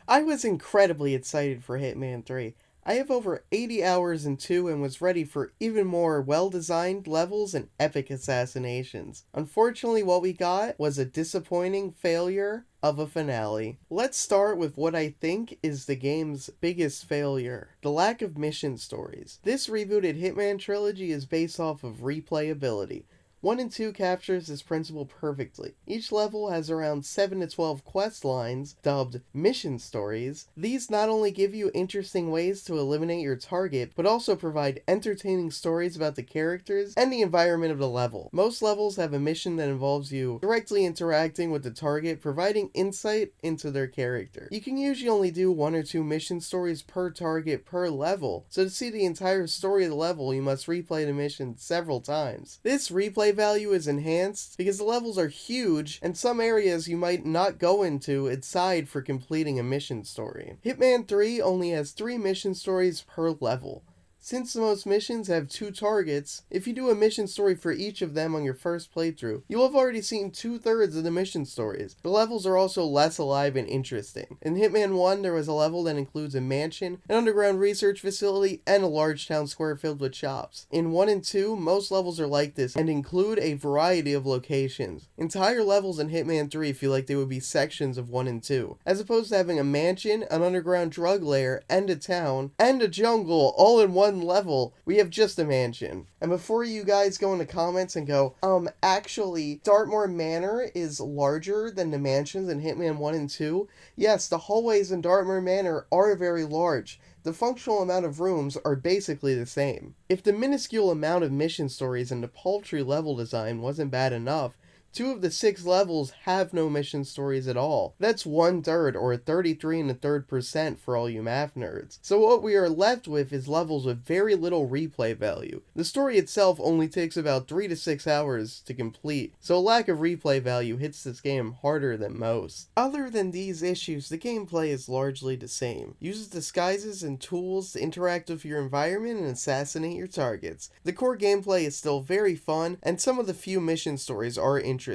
I was incredibly excited for Hitman 3. I have over 80 hours in 2 and was ready for even more well-designed levels and epic assassinations. Unfortunately, what we got was a disappointing failure of a finale. Let's start with what I think is the game's biggest failure: the lack of mission stories. This rebooted Hitman trilogy is based off of replayability. 1 and 2 captures this principle perfectly. Each level has around 7 to 12 quest lines, dubbed mission stories. These not only give you interesting ways to eliminate your target, but also provide entertaining stories about the characters and the environment of the level. Most levels have a mission that involves you directly interacting with the target, providing insight into their character. You can usually only do 1 or 2 mission stories per target per level, so to see the entire story of the level, you must replay the mission several times. This replay value is enhanced because the levels are huge and some areas you might not go into aside for completing a mission story. Hitman 3 only has 3 mission stories per level. Since the most missions have 2 targets, if you do a mission story for each of them on your first playthrough, you'll have already seen 2/3 of the mission stories. The levels are also less alive and interesting. In Hitman 1, there was a level that includes a mansion, an underground research facility, and a large town square filled with shops. In 1 and 2, most levels are like this and include a variety of locations. Entire levels in Hitman 3 feel like they would be sections of 1 and 2, as opposed to having a mansion, an underground drug lair, and a town, and a jungle all in one level. We have just a mansion. And before you guys go in the comments and go, actually, Dartmoor Manor is larger than the mansions in Hitman 1 and 2, yes, the hallways in Dartmoor Manor are very large. The functional amount of rooms are basically the same. If the minuscule amount of mission stories and the paltry level design wasn't bad enough, 2 of the 6 levels have no mission stories at all. That's 1/3 or 33 1/3% for all you math nerds. So what we are left with is levels with very little replay value. The story itself only takes about 3 to 6 hours to complete, so a lack of replay value hits this game harder than most. Other than these issues, the gameplay is largely the same. Uses disguises and tools to interact with your environment and assassinate your targets. The core gameplay is still very fun, and some of the few mission stories are interesting.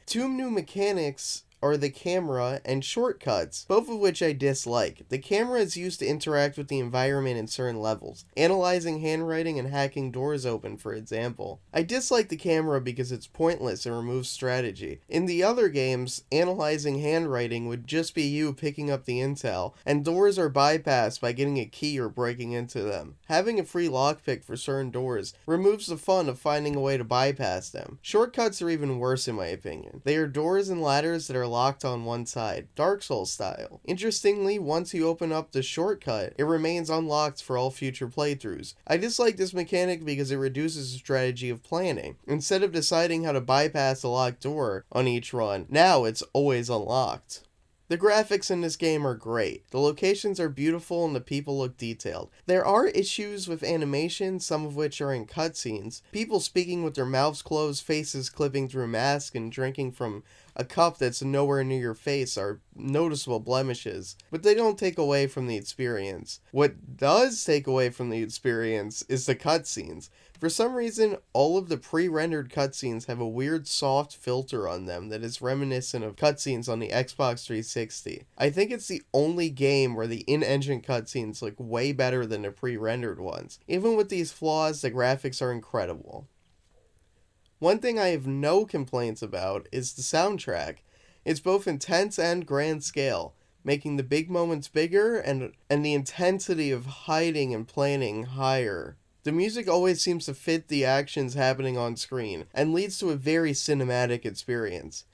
2 new mechanics are the camera and shortcuts, both of which I dislike. The camera is used to interact with the environment in certain levels, analyzing handwriting and hacking doors open, for example. I dislike the camera because it's pointless and removes strategy. In the other games, analyzing handwriting would just be you picking up the intel, and doors are bypassed by getting a key or breaking into them. Having a free lockpick for certain doors removes the fun of finding a way to bypass them. Shortcuts are even worse in my opinion. They are doors and ladders that are locked on one side, Dark Souls style. Interestingly, once you open up the shortcut, it remains unlocked for all future playthroughs. I dislike this mechanic because it reduces the strategy of planning. Instead of deciding how to bypass a locked door on each run, now it's always unlocked. The graphics in this game are great. The locations are beautiful and the people look detailed. There are issues with animation, some of which are in cutscenes. People speaking with their mouths closed, faces clipping through masks, and drinking from a cup that's nowhere near your face are noticeable blemishes, but they don't take away from the experience. What does take away from the experience is the cutscenes. For some reason, all of the pre-rendered cutscenes have a weird soft filter on them that is reminiscent of cutscenes on the Xbox 360. I think it's the only game where the in-engine cutscenes look way better than the pre-rendered ones. Even with these flaws, the graphics are incredible. One thing I have no complaints about is the soundtrack. It's both intense and grand scale, making the big moments bigger and the intensity of hiding and planning higher. The music always seems to fit the actions happening on screen, and leads to a very cinematic experience.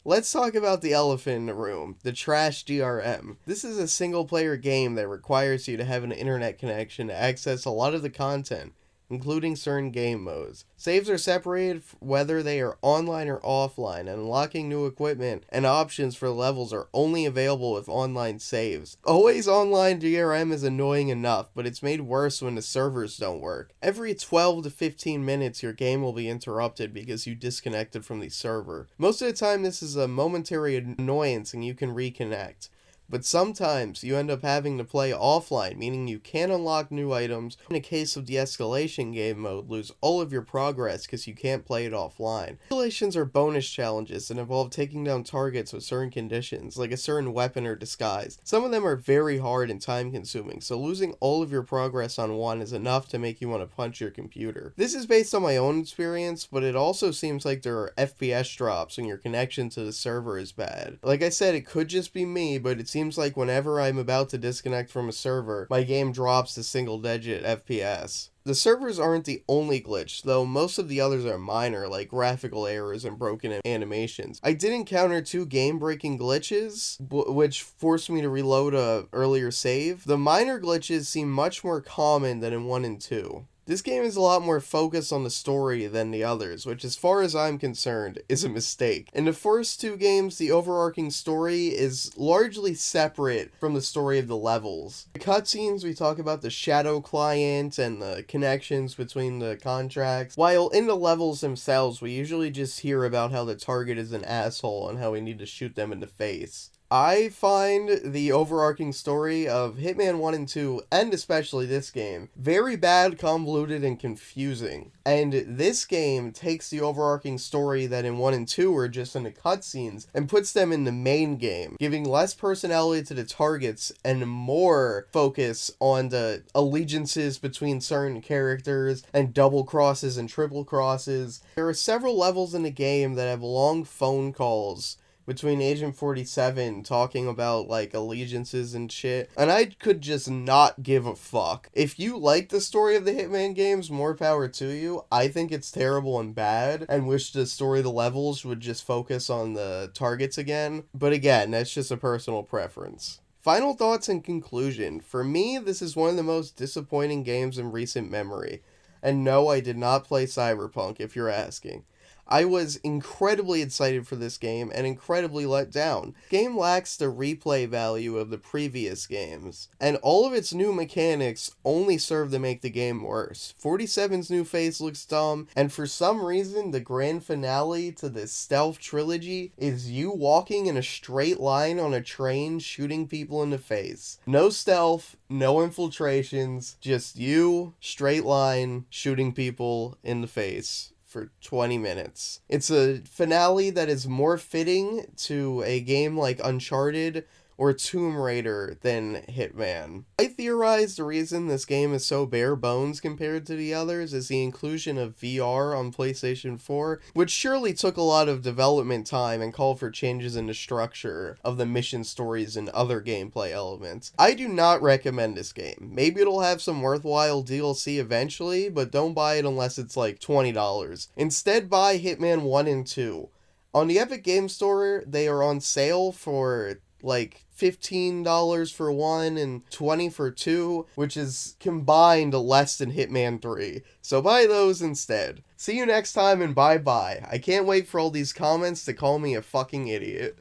Let's talk about the elephant in the room, the trash DRM. This is a single-player game that requires you to have an internet connection to access a lot of the content, including certain game modes. Saves are separated whether they are online or offline, and unlocking new equipment and options for levels are only available with online saves. Always online DRM is annoying enough, but it's made worse when the servers don't work. Every 12 to 15 minutes your game will be interrupted because you disconnected from the server. Most of the time this is a momentary annoyance and you can reconnect. But sometimes you end up having to play offline, meaning you can't unlock new items. In a case of de-escalation game mode, lose all of your progress because you can't play it offline. Escalations are bonus challenges and involve taking down targets with certain conditions, like a certain weapon or disguise. Some of them are very hard and time consuming, so losing all of your progress on one is enough to make you want to punch your computer. This is based on my own experience, but it also seems like there are FPS drops when your connection to the server is bad. Like I said, it could just be me, but it seems like whenever I'm about to disconnect from a server, my game drops to single-digit FPS. The servers aren't the only glitch, though most of the others are minor, like graphical errors and broken animations. I did encounter 2 game-breaking glitches, which forced me to reload a earlier save. The minor glitches seem much more common than in 1 and 2. This game is a lot more focused on the story than the others, which as far as I'm concerned, is a mistake. In the first 2 games, the overarching story is largely separate from the story of the levels. The cutscenes, we talk about the shadow client and the connections between the contracts, while in the levels themselves, we usually just hear about how the target is an asshole and how we need to shoot them in the face. I find the overarching story of Hitman 1 and 2, and especially this game, very bad, convoluted, and confusing. And this game takes the overarching story that in 1 and 2 were just in the cutscenes and puts them in the main game, giving less personality to the targets and more focus on the allegiances between certain characters and double crosses and triple crosses. There are several levels in the game that have long phone calls between Agent 47 talking about, like, allegiances and shit, and I could just not give a fuck. If you like the story of the Hitman games, more power to you. I think it's terrible and bad, and wish the story of the levels would just focus on the targets again, but again, that's just a personal preference. Final thoughts and conclusion. For me, this is one of the most disappointing games in recent memory. And no, I did not play Cyberpunk, if you're asking. I was incredibly excited for this game and incredibly let down. The game lacks the replay value of the previous games, and all of its new mechanics only serve to make the game worse. 47's new face looks dumb, and for some reason, the grand finale to this stealth trilogy is you walking in a straight line on a train shooting people in the face. No stealth, no infiltrations, just you, straight line, shooting people in the face for 20 minutes. It's a finale that is more fitting to a game like Uncharted or Tomb Raider than Hitman. I theorize the reason this game is so bare bones compared to the others is the inclusion of VR on PlayStation 4, which surely took a lot of development time and called for changes in the structure of the mission stories and other gameplay elements. I do not recommend this game. Maybe it'll have some worthwhile DLC eventually, but don't buy it unless it's like $20. Instead, buy Hitman 1 and 2. On the Epic Game Store, they are on sale for like $15 for 1 and $20 for 2, which is combined less than Hitman 3. So buy those instead. See you next time and bye-bye. I can't wait for all these comments to call me a fucking idiot.